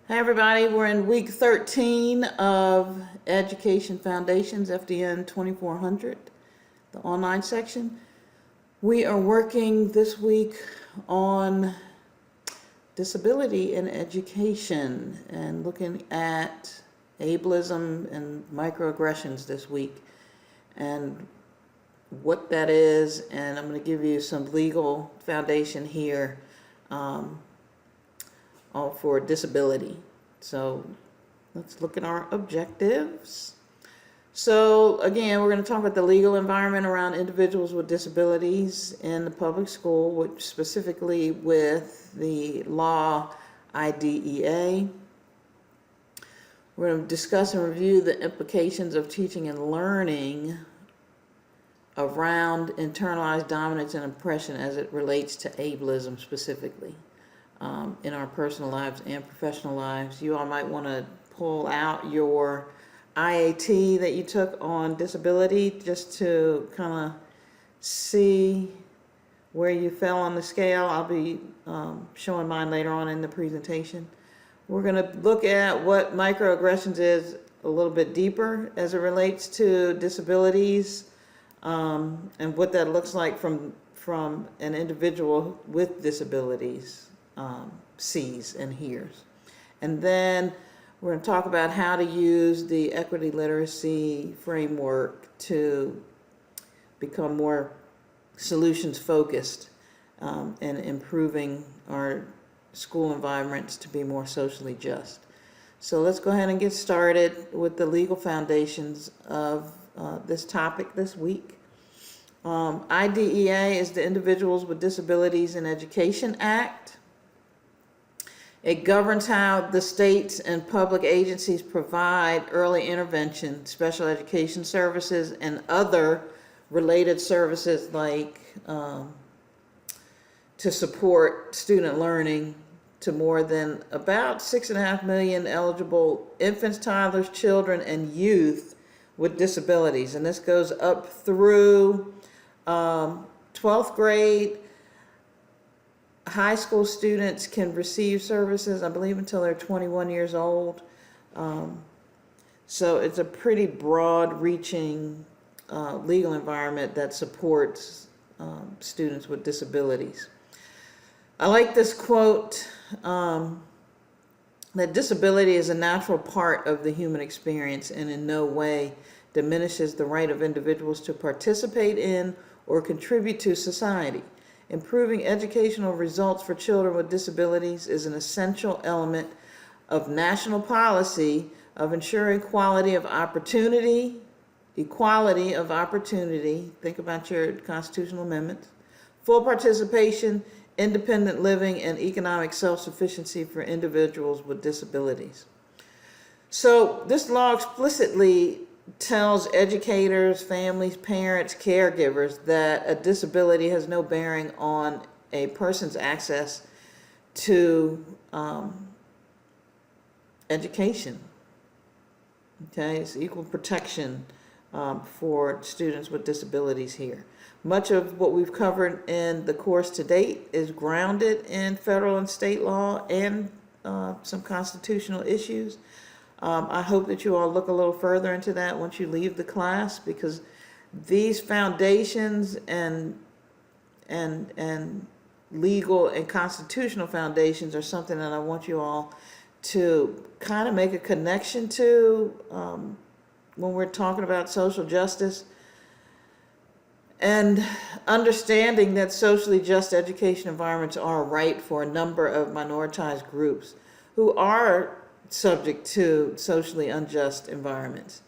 Hi everybody, we're in week 13 of Education Foundations, FDN2400, the online section. We are working this week on disability in education and looking at ableism and microaggressions this week and what that is, and I'm going to give you some legal foundation here for disability. So let's look at our objectives. So again, we're going to talk about the legal environment around individuals with disabilities in the public school, which specifically with the law IDEA. We're going to discuss and review the implications of teaching and learning around internalized dominance and oppression as it relates to ableism specifically. In our personal lives and professional lives. You all might want to pull out your IAT that you took on disability just to kind of see where you fell on the scale. I'll be showing mine later on in the presentation. We're going to look at what microaggressions is a little bit deeper as it relates to disabilities and what that looks like from an individual with disabilities. Sees and hears. And then we're going to talk about how to use the equity literacy framework to become more solutions focused and improving our school environments to be more socially just. So let's go ahead and get started with the legal foundations of this topic this week. IDEA is the Individuals with Disabilities in Education Act. It governs how the states and public agencies provide early intervention, special education services, and other related services like to support student learning to more than about 6.5 million eligible infants, toddlers, children, and youth with disabilities. And this goes up through 12th grade. High school students can receive services, I believe, until they're 21 years old. So it's a pretty broad-reaching legal environment that supports students with disabilities. I like this quote, that disability is a natural part of the human experience and in no way diminishes the right of individuals to participate in or contribute to society. Improving educational results for children with disabilities is an essential element of national policy of ensuring equality of opportunity, think about your constitutional amendments, full participation, independent living, and economic self-sufficiency for individuals with disabilities. So this law explicitly tells educators, families, parents, caregivers that a disability has no bearing on a person's access to education. Okay, it's equal protection for students with disabilities here. Much of what we've covered in the course to date is grounded in federal and state law and some constitutional issues. I hope that you all look a little further into that once you leave the class, because these foundations and legal and constitutional foundations are something that I want you all to kind of make a connection to when we're talking about social justice and understanding that socially just education environments are right for a number of minoritized groups who are subject to socially unjust environments.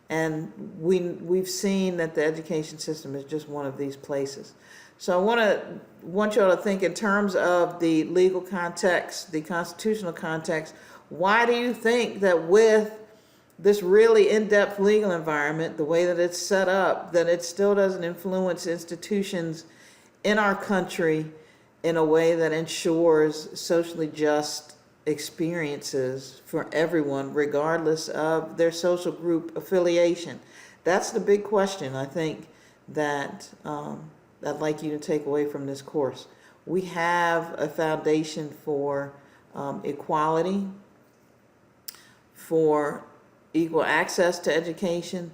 And we've seen that the education system is just one of these places. So I want you all to think in terms of the legal context, the constitutional context. Why do you think that with this really in-depth legal environment, the way that it's set up, that it still doesn't influence institutions in our country in a way that ensures socially just experiences for everyone, regardless of their social group affiliation? That's the big question, I think, that I'd like you to take away from this course. We have a foundation for equality for equal access to education,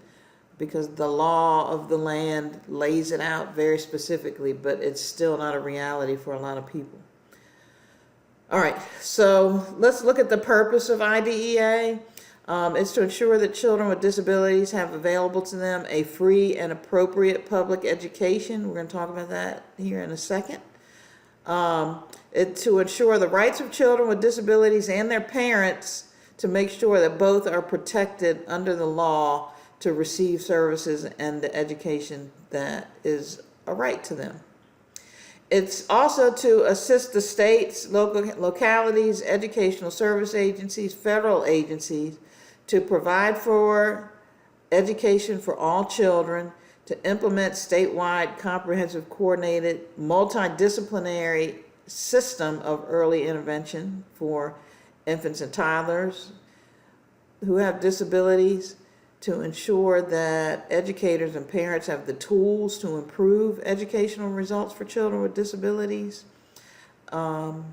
because the law of the land lays it out very specifically, but it's still not a reality for a lot of people. All right, so let's look at the purpose of IDEA. It's to ensure that children with disabilities have available to them a free and appropriate public education. We're going to talk about that here in a second. To ensure the rights of children with disabilities and their parents, to make sure that both are protected under the law to receive services and the education that is a right to them. It's also to assist the states, localities, educational service agencies, federal agencies to provide for education for all children, to implement statewide comprehensive coordinated multidisciplinary system of early intervention for infants and toddlers who have disabilities, to ensure that educators and parents have the tools to improve educational results for children with disabilities, and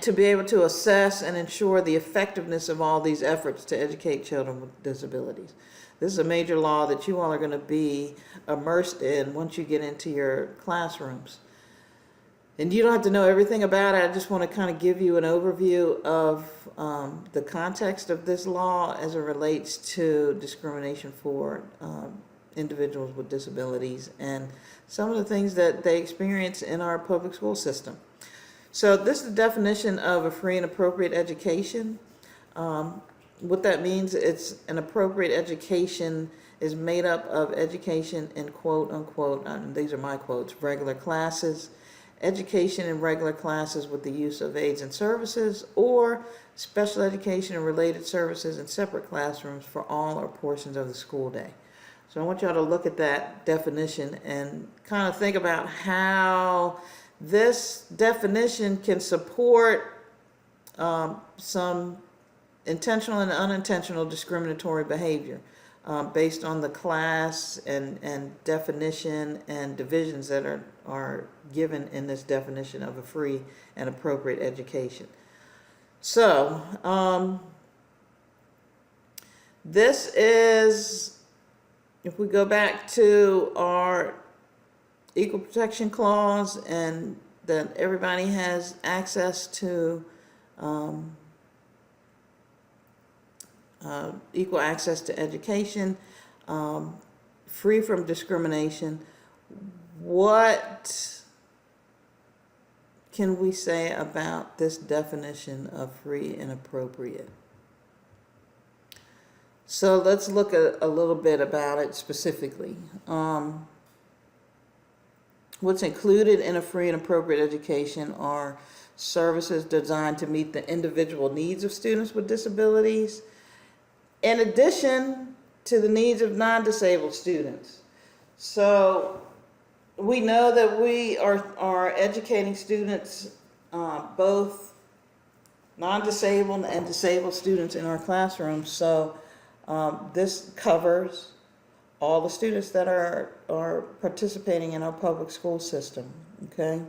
to be able to assess and ensure the effectiveness of all these efforts to educate children with disabilities. This is a major law that you all are going to be immersed in once you get into your classrooms. And you don't have to know everything about it. I just want to kind of give you an overview of the context of this law as it relates to discrimination for individuals with disabilities and some of the things that they experience in our public school system. So this is the definition of a free and appropriate education. What that means, it's an appropriate education is made up of education in quote unquote, and these are my quotes, regular classes, education in regular classes with the use of aids and services, or special education and related services in separate classrooms for all or portions of the school day. So I want y'all to look at that definition and kind of think about how this definition can support some intentional and unintentional discriminatory behavior based on the class and definition and divisions that are given in this definition of a free and appropriate education. So this is, if we go back to our Equal Protection Clause and that everybody has access to equal access to education, free from discrimination, what can we say about this definition of free and appropriate? So let's look at a little bit about it specifically. What's included in a free and appropriate education are services designed to meet the individual needs of students with disabilities, in addition to the needs of non-disabled students. So we know that we are educating students, both non-disabled and disabled students in our classrooms. So this covers all the students that are participating in our public school system, okay?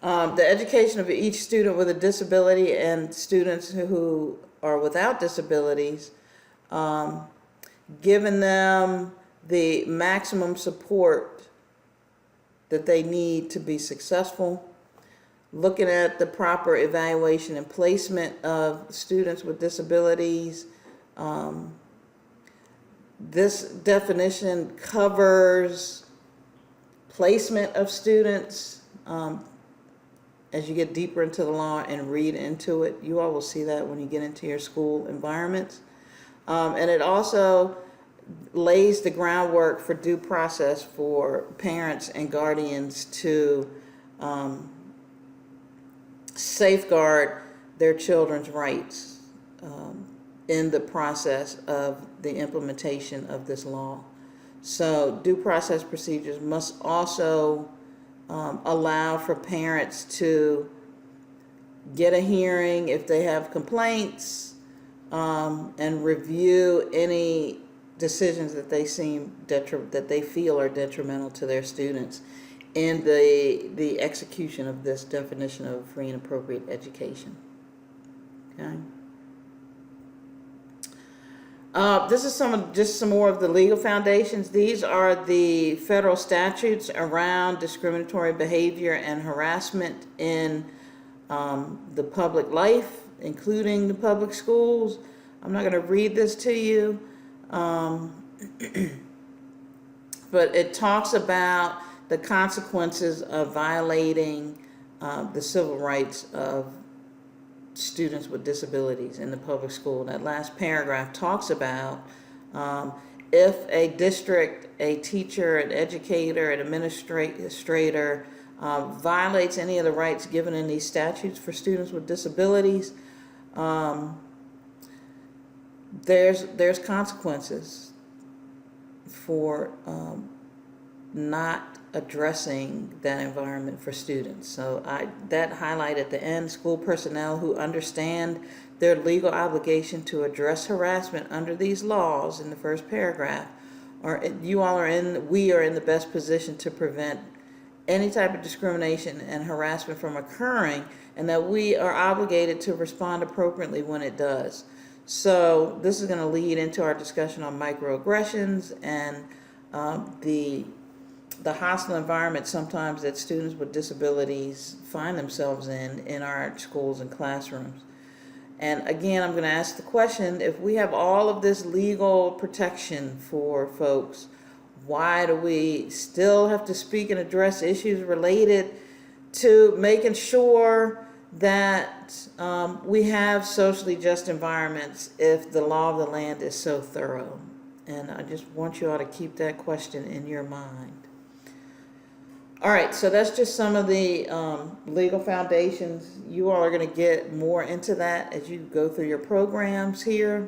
The education of each student with a disability and students who are without disabilities, giving them the maximum support that they need to be successful, looking at the proper evaluation and placement of students with disabilities. This definition covers placement of students. As you get deeper into the law and read into it, you all will see that when you get into your school environments. And it also lays the groundwork for due process for parents and guardians to safeguard their children's rights in the process of the implementation of this law. So due process procedures must also allow for parents to get a hearing if they have complaints, and review any decisions that they feel are detrimental to their students in the execution of this definition of free and appropriate education. Okay. This is just some more of the legal foundations. These are the federal statutes around discriminatory behavior and harassment in the public life, including the public schools. I'm not going to read this to you, but it talks about the consequences of violating the civil rights of students with disabilities in the public school. That last paragraph talks about if a district, a teacher, an educator, an administrator violates any of the rights given in these statutes for students with disabilities, there's consequences for not addressing that environment for students. So that highlight at the end, school personnel who understand their legal obligation to address harassment under these laws in the first paragraph, we are in the best position to prevent any type of discrimination and harassment from occurring, and that we are obligated to respond appropriately when it does. So this is going to lead into our discussion on microaggressions and the hostile environment sometimes that students with disabilities find themselves in our schools and classrooms. And again, I'm going to ask the question, if we have all of this legal protection for folks, why do we still have to speak and address issues related to making sure that we have socially just environments if the law of the land is so thorough? And I just want you all to keep that question in your mind. All right, so that's just some of the legal foundations. You all are going to get more into that as you go through your programs here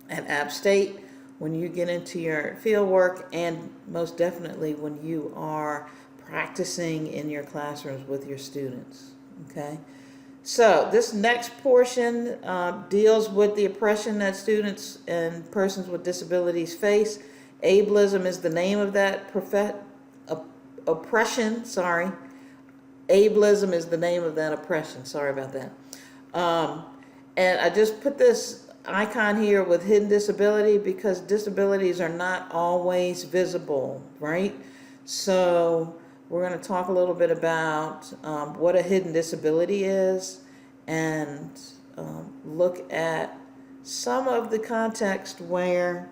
at App State, when you get into your field work, and most definitely when you are practicing in your classrooms with your students. Okay, so this next portion deals with the oppression that students and persons with disabilities face. Ableism is the name of that oppression. Ableism is the name of that oppression. Sorry about that. And I just put this icon here with hidden disability because disabilities are not always visible, right? So we're going to talk a little bit about what a hidden disability is, and look at some of the context where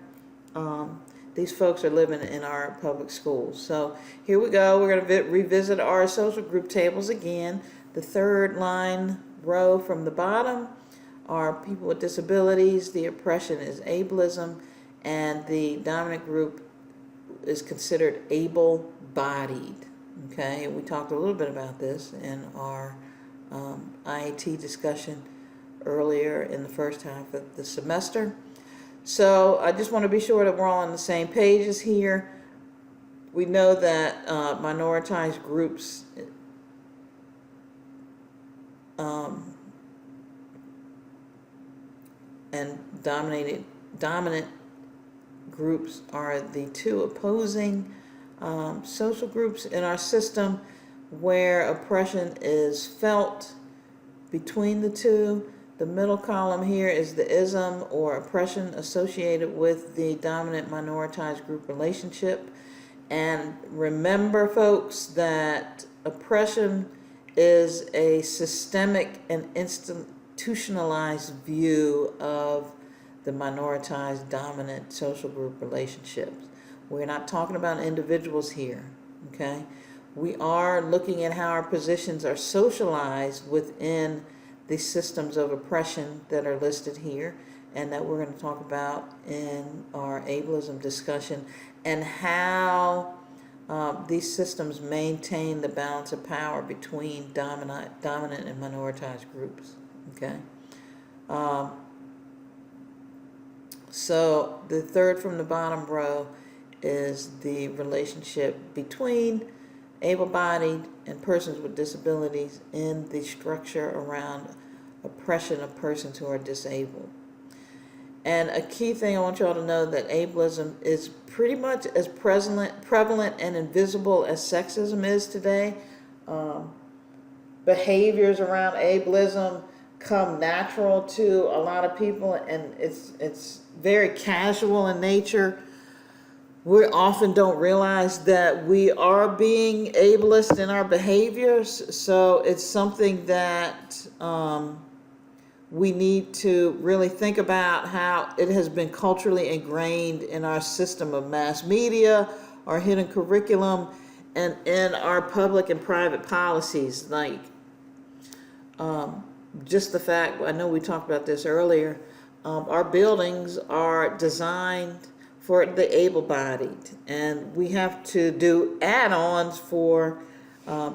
these folks are living in our public schools. So here we go. We're going to revisit our social group tables again. The third line row from the bottom are people with disabilities. The oppression is ableism, and the dominant group is considered able-bodied. Okay, we talked a little bit about this in our IAT discussion earlier in the first half of the semester. So I just want to be sure that we're all on the same pages here. We know that minoritized groups and dominant groups are the two opposing social groups in our system where oppression is felt between the two. The middle column here is the ism or oppression associated with the dominant minoritized group relationship. And remember, folks, that oppression is a systemic and institutionalized view of the minoritized dominant social group relationships. We're not talking about individuals here, okay? We are looking at how our positions are socialized within the systems of oppression that are listed here, and that we're going to talk about in our ableism discussion, and how these systems maintain the balance of power between dominant and minoritized groups. Okay. So the third from the bottom row is the relationship between able-bodied and persons with disabilities in the structure around oppression of persons who are disabled. And a key thing I want you all to know that ableism is pretty much as prevalent and invisible as sexism is today. Behaviors around ableism come natural to a lot of people, and it's very casual in nature. We often don't realize that we are being ableist in our behaviors, so it's something that we need to really think about how it has been culturally ingrained in our system of mass media, our hidden curriculum, and in our public and private policies. Like just the fact, I know we talked about this earlier, our buildings are designed for the able-bodied, and we have to do add-ons for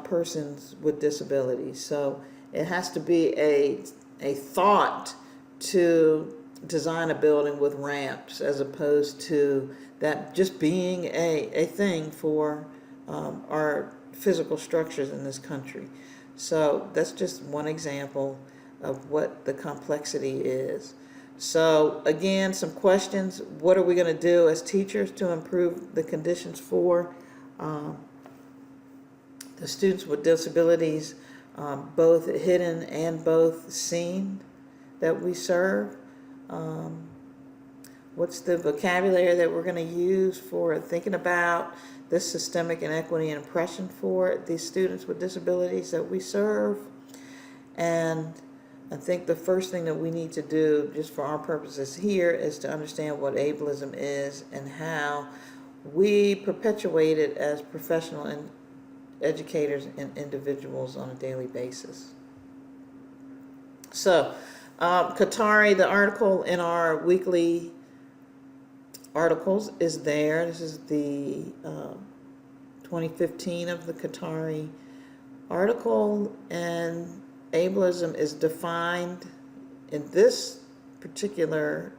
persons with disabilities. So it has to be a thought to design a building with ramps, as opposed to that just being a thing for our physical structures in this country. So that's just one example of what the complexity is. So again, some questions. What are we going to do as teachers to improve the conditions for the students with disabilities, both hidden and both seen, that we serve? What's the vocabulary that we're going to use for thinking about this systemic inequity and oppression for these students with disabilities that we serve? And I think the first thing that we need to do, just for our purposes here, is to understand what ableism is and how we perpetuate it as professional and educators and individuals on a daily basis. So, Qatari, the article in our weekly articles is there. This is the 2015 of the Qatari article, and ableism is defined in this particular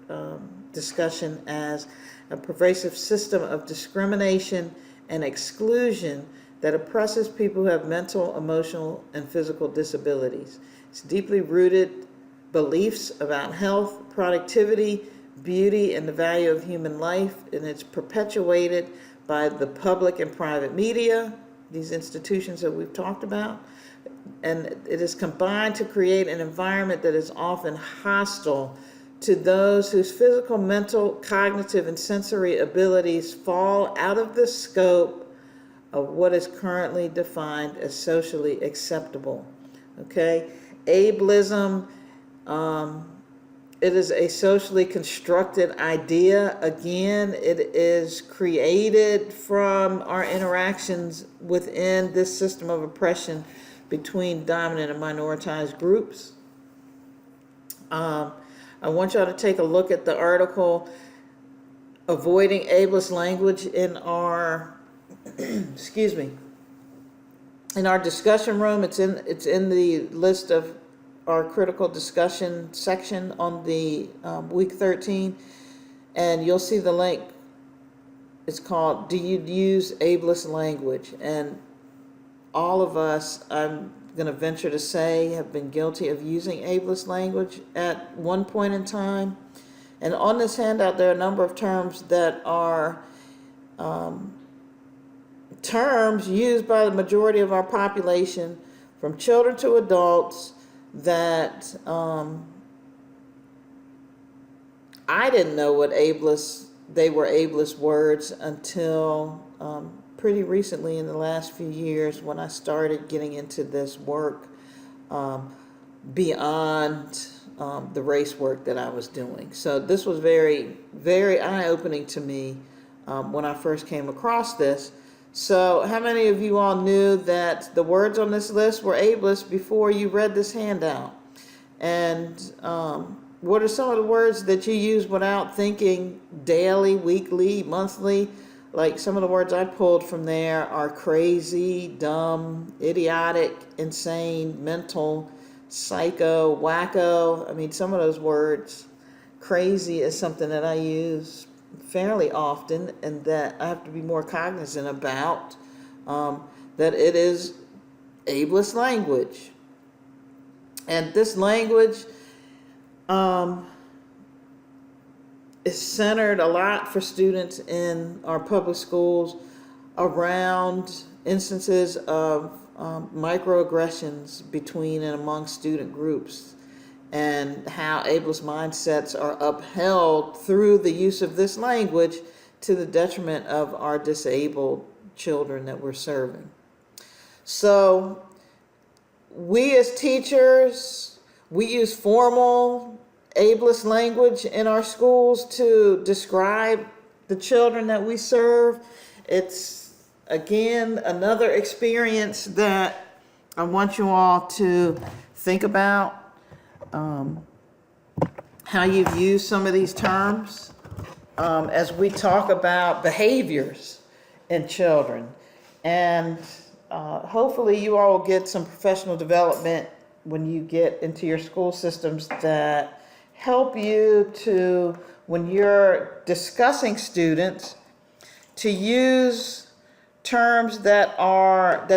discussion as a pervasive system of discrimination and exclusion that oppresses people who have mental, emotional, and physical disabilities. It's deeply rooted beliefs about health, productivity, beauty, and the value of human life, and it's perpetuated by the public and private media, these institutions that we've talked about, and it is combined to create an environment that is often hostile to those whose physical, mental, cognitive, and sensory abilities fall out of the scope of what is currently defined as socially acceptable. Okay? Ableism, it is a socially constructed idea. Again, it is created from our interactions within this system of oppression between dominant and minoritized groups. I want y'all to take a look at the article, Avoiding Ableist Language, in our excuse me, in our discussion room. It's in the list of our critical discussion section on the week 13, and you'll see the link. It's called Do You Use Ableist Language? And all of us, I'm going to venture to say, have been guilty of using ableist language at one point in time. And on this handout, there are a number of terms that are terms used by the majority of our population, from children to adults, that I didn't know what they were ableist words until pretty recently, in the last few years, when I started getting into this work beyond the race work that I was doing. So this was very, very eye-opening to me when I first came across this. So how many of you all knew that the words on this list were ableist before you read this handout? And what are some of the words that you use without thinking daily, weekly, monthly? Like some of the words I pulled from there are crazy, dumb, idiotic, insane, mental, psycho, wacko. I mean, some of those words. Crazy is something that I use fairly often, and that I have to be more cognizant about, that it is ableist language. And this language is centered a lot for students in our public schools around instances of microaggressions between and among student groups. and how ableist mindsets are upheld through the use of this language to the detriment of our disabled children that we're serving. So we as teachers, we use formal ableist language in our schools to describe the children that we serve. It's, again, another experience that I want you all to think about, how you've used some of these terms as we talk about behaviors in children. And hopefully you all will get some professional development when you get into your school systems that help you to, when you're discussing students, to use terms that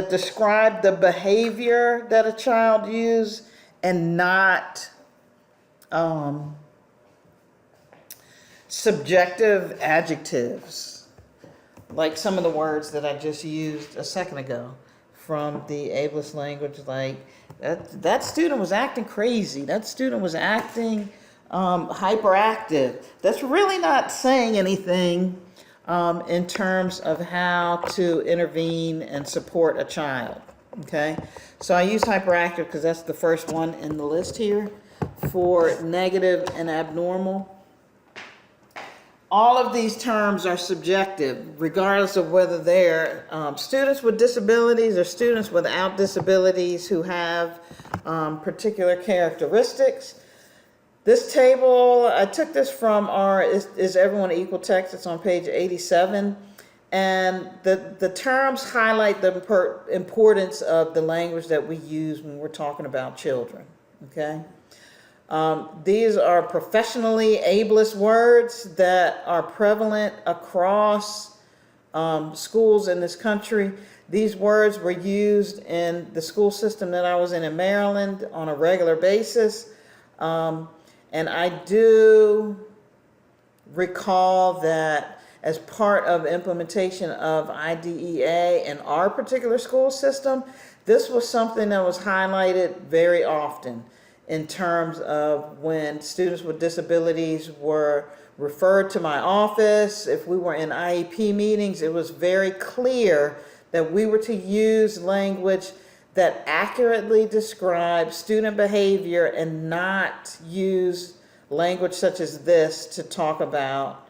describe the behavior that a child uses and not subjective adjectives, like some of the words that I just used a second ago from the ableist language, like that student was acting crazy, that student was acting hyperactive. That's really not saying anything in terms of how to intervene and support a child. Okay, so I use hyperactive because that's the first one in the list here. For negative and abnormal, all of these terms are subjective, regardless of whether they're students with disabilities or students without disabilities who have particular characteristics. This table, I took this from our Is Everyone Equal text. It's on page 87. And the terms highlight the importance of the language that we use when we're talking about children, okay? These are professionally ableist words that are prevalent across schools in this country. These words were used in the school system that I was in Maryland on a regular basis. And I do recall that as part of implementation of IDEA in our particular school system, this was something that was highlighted very often in terms of when students with disabilities were referred to my office. If we were in IEP meetings, it was very clear that we were to use language that accurately describe student behavior and not use language such as this to talk about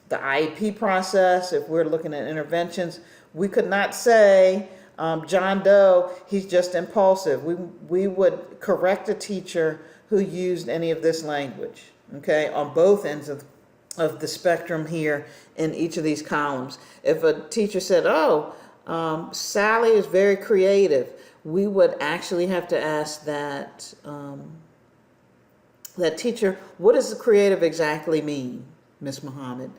the IEP process. If we're looking at interventions, we could not say, John Doe, he's just impulsive. We would correct a teacher who used any of this language, okay, on both ends of the spectrum here in each of these columns. If a teacher said, Sally is very creative, we would actually have to ask that teacher, what does the creative exactly mean, Ms. Muhammad?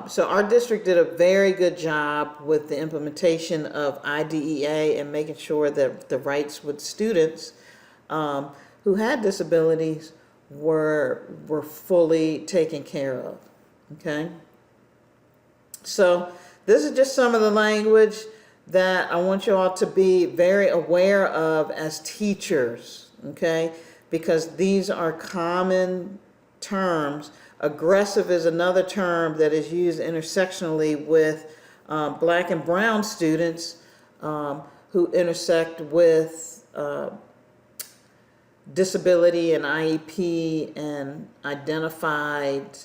So our district did a very good job with the implementation of IDEA and making sure that the rights with students who had disabilities were fully taken care of, okay? So this is just some of the language that I want you all to be very aware of as teachers, okay? Because these are common terms. Aggressive is another term that is used intersectionally with black and brown students who intersect with disability and IEP and identified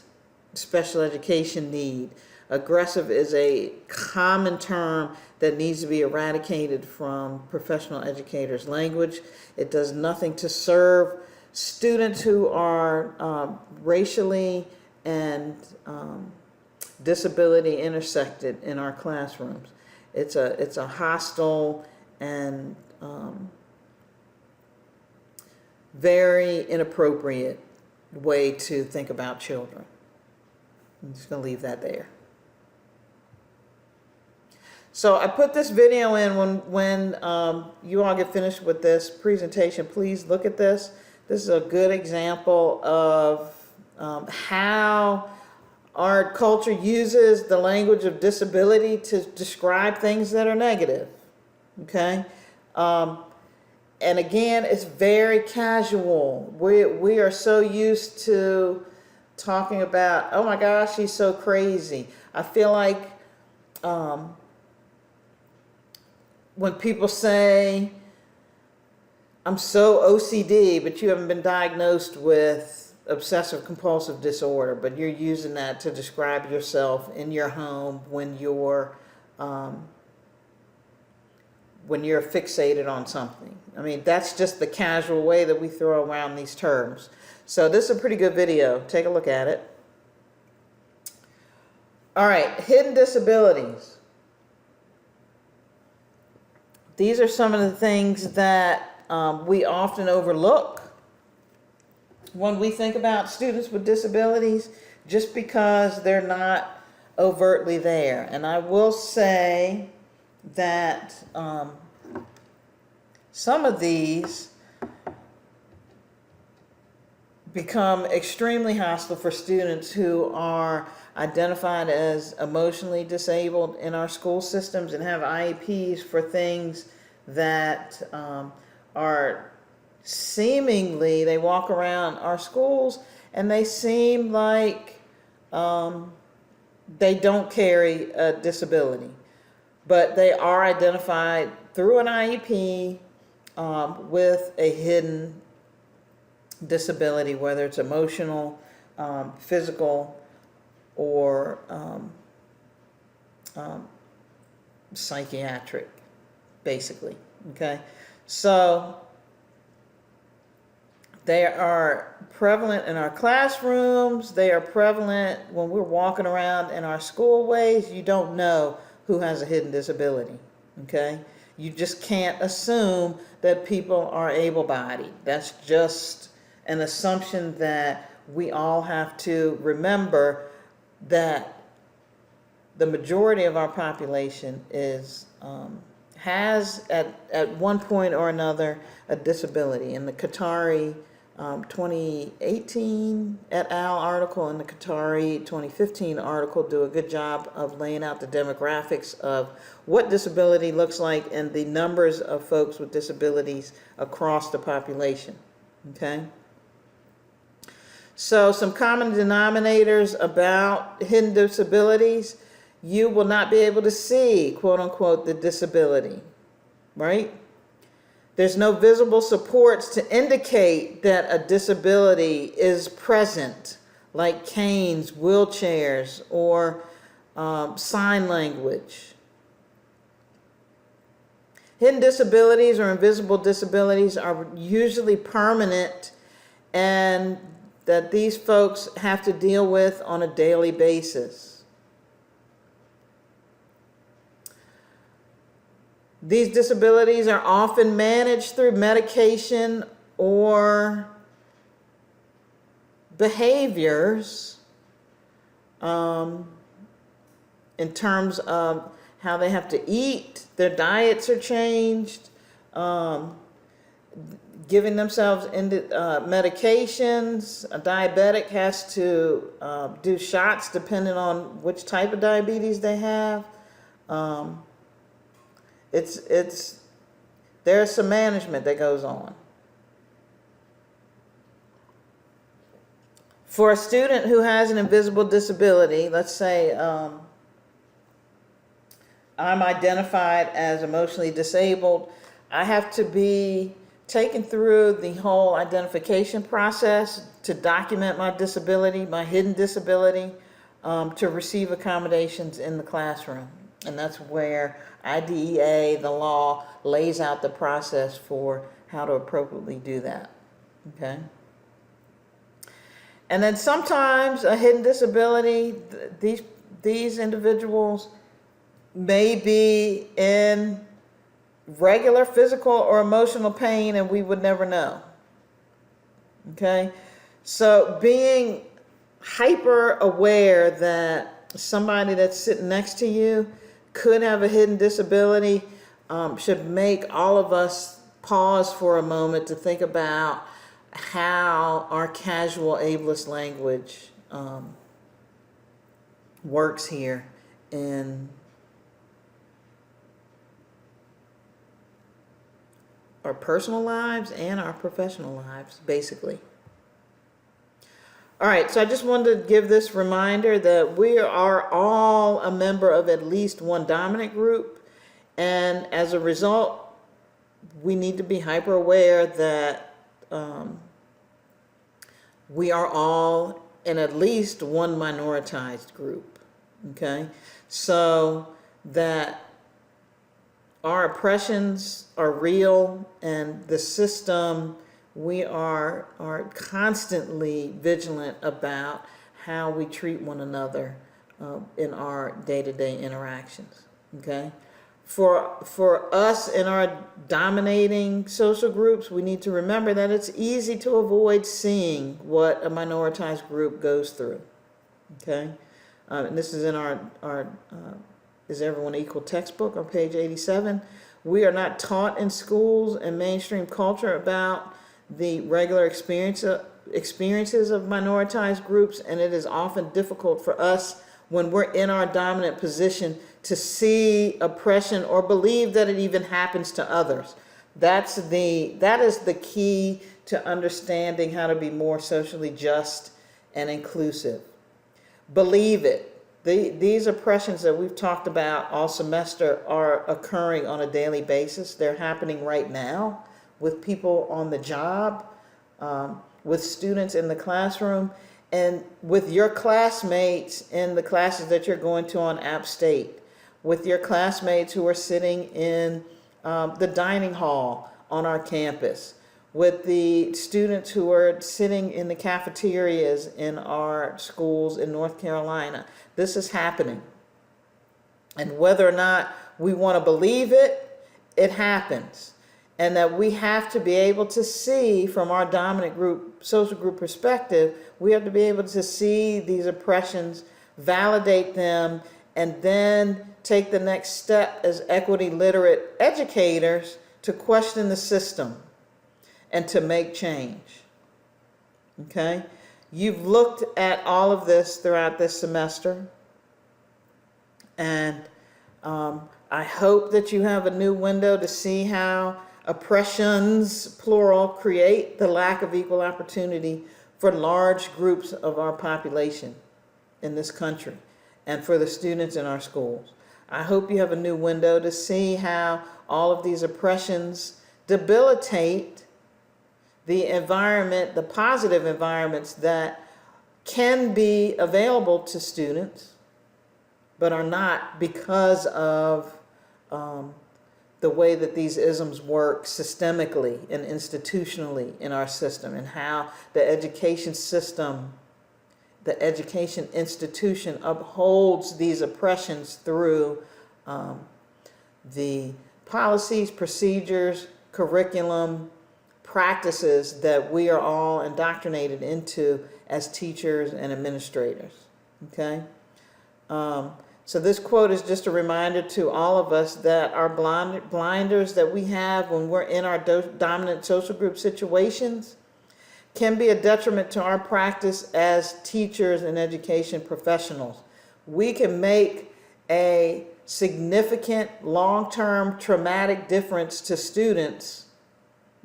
special education need. Aggressive is a common term that needs to be eradicated from professional educators' language. It does nothing to serve students who are racially and disability intersected in our classrooms. It's a hostile and very inappropriate way to think about children. I'm just going to leave that there. So I put this video in when you all get finished with this presentation. Please look at this. This is a good example of how our culture uses the language of disability to describe things that are negative, okay? and again, it's very casual. We are so used to talking about, oh my gosh, she's so crazy. I feel like when people say, I'm so OCD, but you haven't been diagnosed with obsessive compulsive disorder, but you're using that to describe yourself in your home when you're fixated on something. I mean, that's just the casual way that we throw around these terms. So this is a pretty good video. Take a look at it. All right, hidden disabilities. These are some of the things that we often overlook when we think about students with disabilities, just because they're not overtly there. And I will say that some of these become extremely hostile for students who are identified as emotionally disabled in our school systems and have IEPs for things that are seemingly, they walk around our schools and they seem like they don't carry a disability, but they are identified through an IEP with a hidden disability, whether it's emotional, physical, or psychiatric, basically. Okay, so they are prevalent in our classrooms. They are prevalent when we're walking around in our schoolways. You don't know who has a hidden disability. Okay, you just can't assume that people are able-bodied. That's just an assumption that we all have to remember, that the majority of our population is has at one point or another a disability. In the Qatari 2018 et al. Article and the Qatari 2015 article do a good job of laying out the demographics of what disability looks like and the numbers of folks with disabilities across the population. Okay? So some common denominators about hidden disabilities: you will not be able to see, quote unquote, the disability, right? There's no visible supports to indicate that a disability is present, like canes, wheelchairs, or sign language. Hidden disabilities or invisible disabilities are usually permanent, and that these folks have to deal with on a daily basis. These disabilities are often managed through medication or behaviors in terms of how they have to eat. Their diets are changed, giving themselves into medications. A diabetic has to do shots depending on which type of diabetes they have. There's some management that goes on. For a student who has an invisible disability, let's say I'm identified as emotionally disabled, I have to be taken through the whole identification process to document my disability, my hidden disability, to receive accommodations in the classroom. And that's where IDEA, the law, lays out the process for how to appropriately do that. Okay? And then sometimes a hidden disability, these individuals may be in regular physical or emotional pain and we would never know. Okay? So being hyper aware that somebody that's sitting next to you could have a hidden disability should make all of us pause for a moment to think about how our casual ableist language works here in our personal lives and our professional lives, basically. All right, so I just wanted to give this reminder that we are all a member of at least one dominant group, and as a result, we need to be hyper aware that we are all in at least one minoritized group, okay? So that our oppressions are real, and the system, we are constantly vigilant about how we treat one another in our day-to-day interactions, okay? For us in our dominating social groups, we need to remember that it's easy to avoid seeing what a minoritized group goes through, okay? And this is in our Is Everyone Equal textbook on page 87. We are not taught in schools and mainstream culture about the regular experiences of minoritized groups, and it is often difficult for us when we're in our dominant position to see oppression or believe that it even happens to others. That is the key to understanding how to be more socially just and inclusive. Believe it. These oppressions that we've talked about all semester are occurring on a daily basis. They're happening right now with people on the job, with students in the classroom, and with your classmates in the classes that you're going to on App State, with your classmates who are sitting in the dining hall on our campus, with the students who are sitting in the cafeterias in our schools in North Carolina. This is happening. And whether or not we want to believe it, it happens. And that we have to be able to see from our dominant group, social group perspective, we have to be able to see these oppressions, validate them, and then take the next step as equity literate educators to question the system and to make change. Okay? You've looked at all of this throughout this semester, and I hope that you have a new window to see how oppressions, plural, create the lack of equal opportunity for large groups of our population in this country and for the students in our schools. I hope you have a new window to see how all of these oppressions debilitate the environment, the positive environments that can be available to students, but are not because of the way that these isms work systemically and institutionally in our system, and how the education system, the education institution upholds these oppressions through the policies, procedures, curriculum, practices that we are all indoctrinated into as teachers and administrators, okay? So this quote is just a reminder to all of us that our blinders that we have when we're in our dominant social group situations can be a detriment to our practice as teachers and education professionals. We can make a significant long-term traumatic difference to students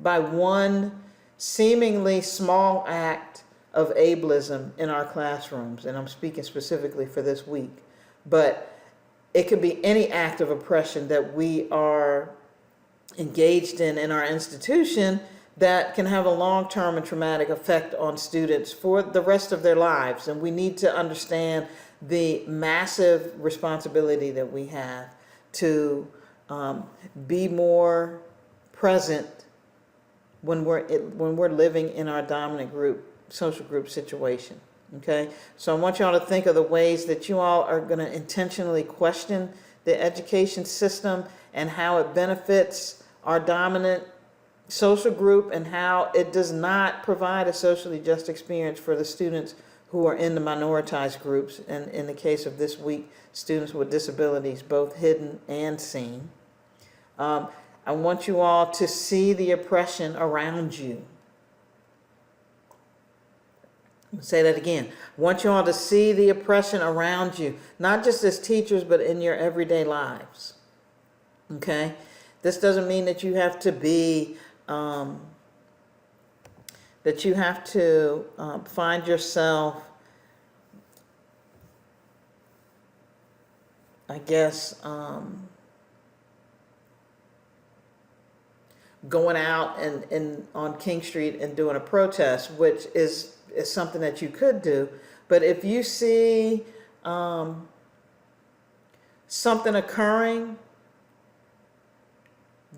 by one seemingly small act of ableism in our classrooms, and I'm speaking specifically for this week. But it could be any act of oppression that we are engaged in our institution that can have a long-term and traumatic effect on students for the rest of their lives. And we need to understand the massive responsibility that we have to be more present when we're living in our dominant group, social group situation. Okay, so I want y'all to think of the ways that you all are going to intentionally question the education system and how it benefits our dominant social group and how it does not provide a socially just experience for the students who are in the minoritized groups, and in the case of this week, students with disabilities, both hidden and seen. I want you all to see the oppression around you. I'll say that again. I want you all to see the oppression around you, not just as teachers, but in your everyday lives. Okay? This doesn't mean that you have to be that you have to find yourself, I guess, going out and on King Street and doing a protest, which is something that you could do. But if you see something occurring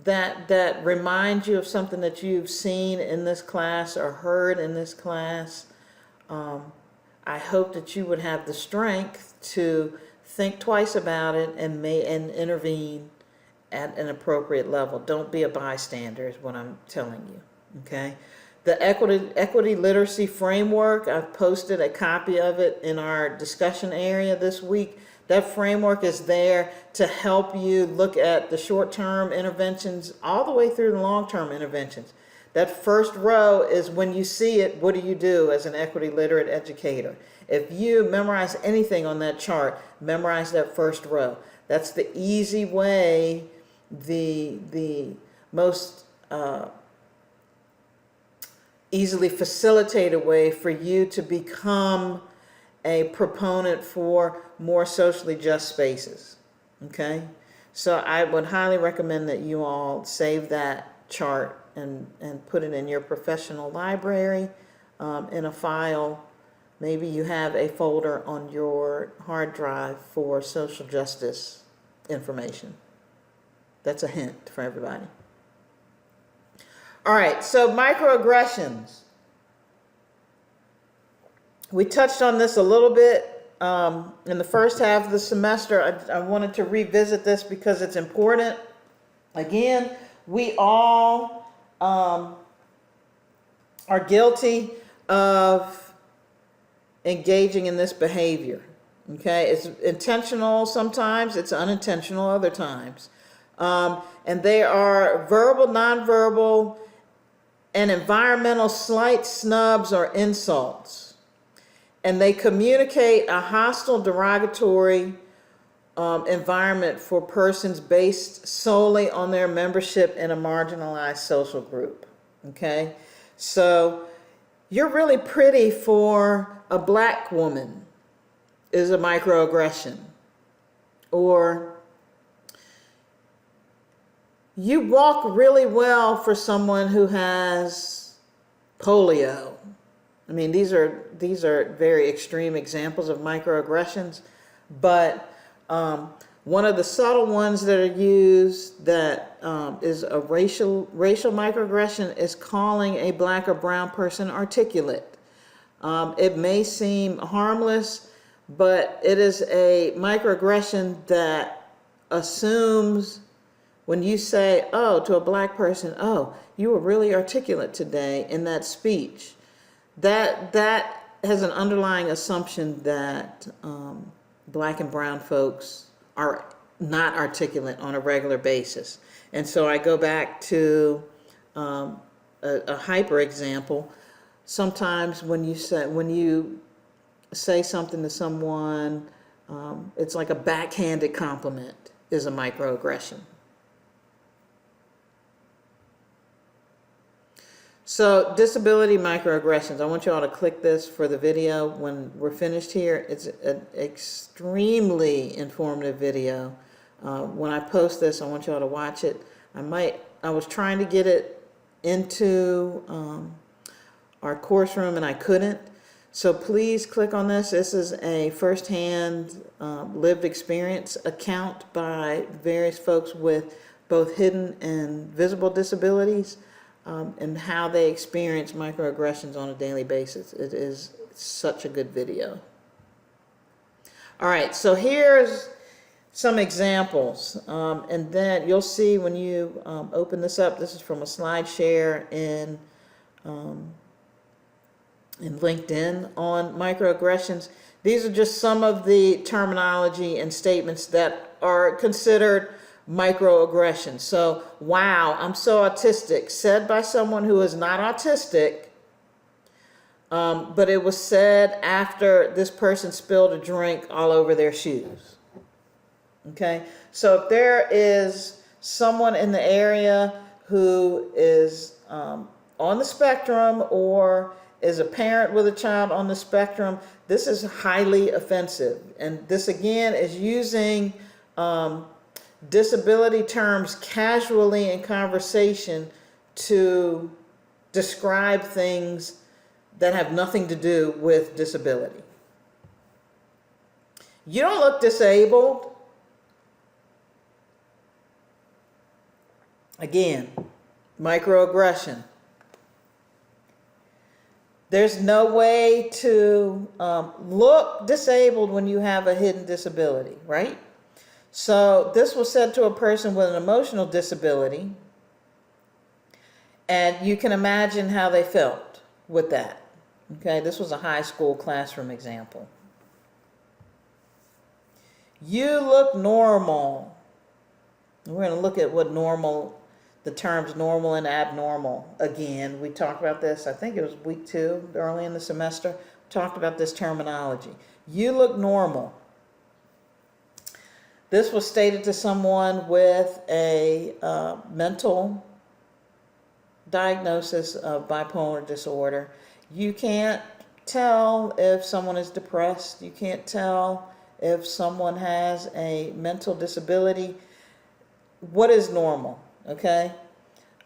that reminds you of something that you've seen in this class or heard in this class, I hope that you would have the strength to think twice about it and intervene at an appropriate level. Don't be a bystander is what I'm telling you, okay? The equity literacy framework, I've posted a copy of it in our discussion area this week. That framework is there to help you look at the short-term interventions all the way through the long-term interventions. That first row is when you see it, what do you do as an equity literate educator? If you memorize anything on that chart, memorize that first row. That's the easy way, the most easily facilitated way for you to become a proponent for more socially just spaces, okay? So I would highly recommend that you all save that chart and put it in your professional library in a file. Maybe you have a folder on your hard drive for social justice information. That's a hint for everybody. All right, so microaggressions. We touched on this a little bit in the first half of the semester. I wanted to revisit this because it's important. Again, we all are guilty of engaging in this behavior. Okay, it's intentional sometimes, it's unintentional other times. And they are verbal, nonverbal, and environmental slight snubs or insults. And they communicate a hostile, derogatory environment for persons based solely on their membership in a marginalized social group. Okay, so you're really pretty for a black woman is a microaggression. Or you walk really well for someone who has polio. I mean, these are very extreme examples of microaggressions, but one of the subtle ones that are used that is a racial microaggression is calling a black or brown person articulate. It may seem harmless, but it is a microaggression that assumes when you say, oh, to a black person, oh, you were really articulate today in that speech. That has an underlying assumption that black and brown folks are not articulate on a regular basis. And so I go back to a hyper example. Sometimes when you say something to someone, it's like a backhanded compliment is a microaggression. So disability microaggressions, I want you all to click this for the video when we're finished here. It's an extremely informative video. When I post this, I want you all to watch it. I was trying to get it into our course room and I couldn't. So please click on this. This is a firsthand lived experience account by various folks with both hidden and visible disabilities. And how they experience microaggressions on a daily basis. It is such a good video. All right, so here's some examples. And then you'll see when you open this up, this is from a slide share in LinkedIn on microaggressions. These are just some of the terminology and statements that are considered microaggression. So, wow, I'm so autistic, said by someone who is not autistic, but it was said after this person spilled a drink all over their shoes. Okay, so if there is someone in the area who is on the spectrum or is a parent with a child on the spectrum, this is highly offensive. And this again is using disability terms casually in conversation to describe things that have nothing to do with disability. You don't look disabled. Again, microaggression. There's no way to look disabled when you have a hidden disability, right? So this was said to a person with an emotional disability, and you can imagine how they felt with that. Okay, this was a high school classroom example. You look normal. We're going to look at what normal, the terms normal and abnormal. Again, we talked about this, I think it was week 2, early in the semester, talked about this terminology. You look normal. This was stated to someone with a mental diagnosis of bipolar disorder. You can't tell if someone is depressed. You can't tell if someone has a mental disability. What is normal? Okay.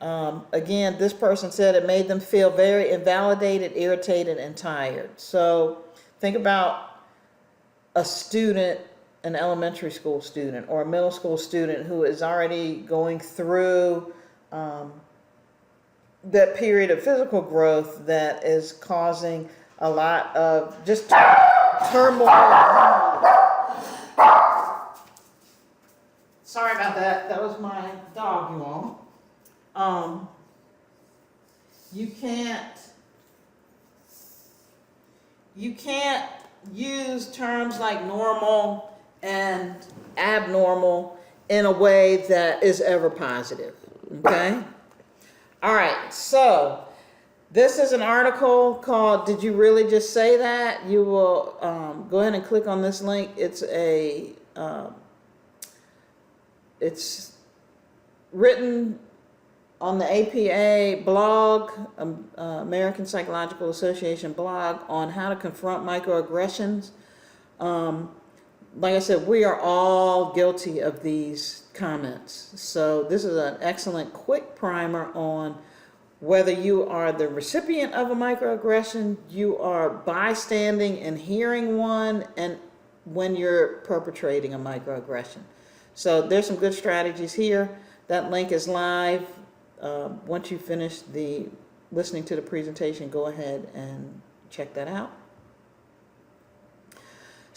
Again, this person said it made them feel very invalidated, irritated, and tired. So think about a student, an elementary school student or a middle school student who is already going through that period of physical growth that is causing a lot of just turmoil. Sorry about that. That was my dog, you all. You can't use terms like normal and abnormal in a way that is ever positive. Okay? All right. So this is an article called "Did You Really Just Say That?" You will go ahead and click on this link. It's written on the APA blog, American Psychological Association blog, on how to confront microaggressions. Like I said, we are all guilty of these comments. So this is an excellent quick primer on whether you are the recipient of a microaggression, you are bystanding and hearing one, and when you're perpetrating a microaggression. So there's some good strategies here. That link is live. Once you finish listening to the presentation, go ahead and check that out.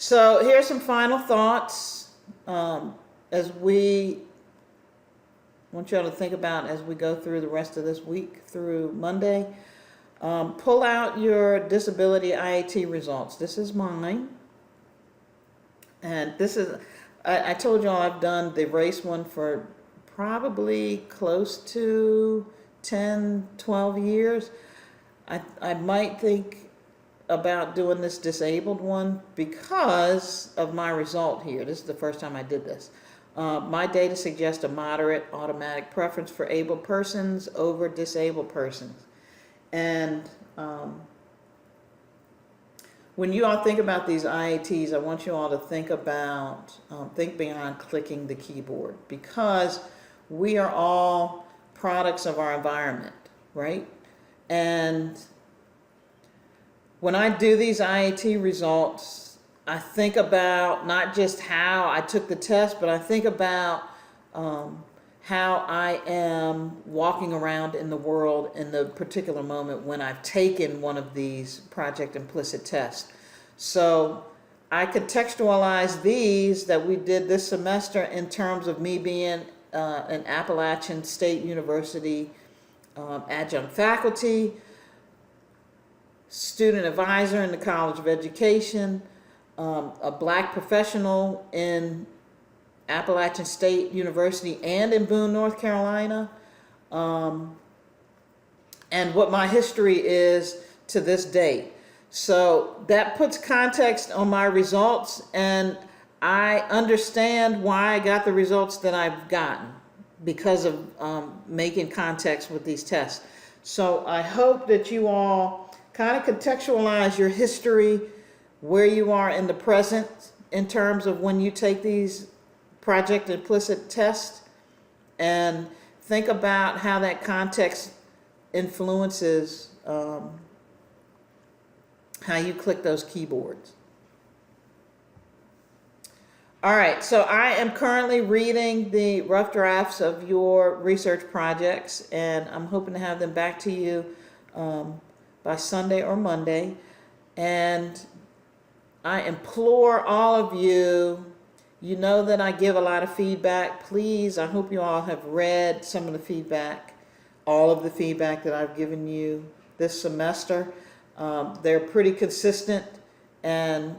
So here's some final thoughts as we want you all to think about as we go through the rest of this week through Monday. Pull out your disability IAT results. This is mine. And this is, I told you all I've done the race one for probably close to 10, 12 years. I might think about doing this disabled one because of my result here. This is the first time I did this. My data suggests a moderate automatic preference for able persons over disabled persons. And when you all think about these IATs, I want you all to think about, think beyond clicking the keyboard, because we are all products of our environment, right? And when I do these IAT results, I think about not just how I took the test, but I think about how I am walking around in the world in the particular moment when I've taken one of these Project Implicit tests. So I contextualize these that we did this semester in terms of me being an Appalachian State University adjunct faculty, student advisor in the College of Education, a black professional in Appalachian State University and in Boone, North Carolina, and what my history is to this date. So that puts context on my results, and I understand why I got the results that I've gotten because of making context with these tests. So I hope that you all kind of contextualize your history, where you are in the present in terms of when you take these project implicit tests, and think about how that context influences how you click those keyboards. All right, so I am currently reading the rough drafts of your research projects, and I'm hoping to have them back to you by Sunday or Monday. And I implore all of you, you know that I give a lot of feedback. Please, I hope you all have read some of the feedback, all of the feedback that I've given you this semester. They're pretty consistent and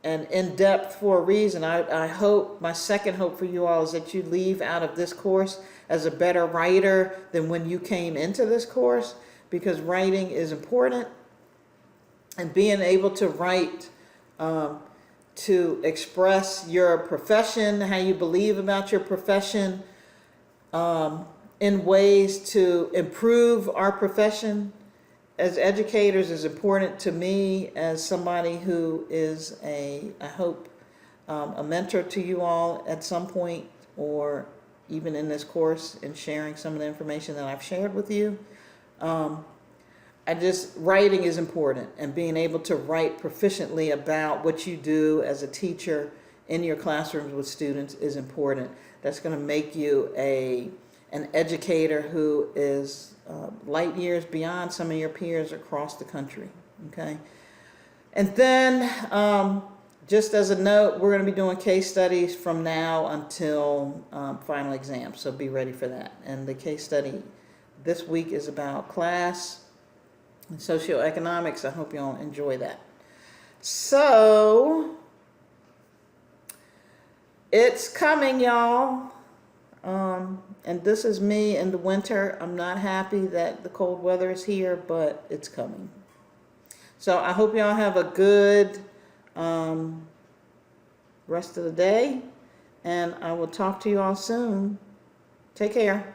in depth for a reason. I hope, my second hope for you all is that you leave out of this course as a better writer than when you came into this course, because writing is important, and being able to write to express your profession, how you believe about your profession, in ways to improve our profession as educators is important to me, as somebody who is I hope, a mentor to you all at some point, or even in this course, and sharing some of the information that I've shared with you. Writing is important, and being able to write proficiently about what you do as a teacher in your classrooms with students is important. That's going to make you an educator who is light years beyond some of your peers across the country, okay? And then, just as a note, we're going to be doing case studies from now until final exams, so be ready for that. And the case study this week is about class and socioeconomics. I hope you all enjoy that. So, it's coming, y'all. And this is me in the winter. I'm not happy that the cold weather is here, but it's coming. So I hope y'all have a good rest of the day, and I will talk to you all soon. Take care.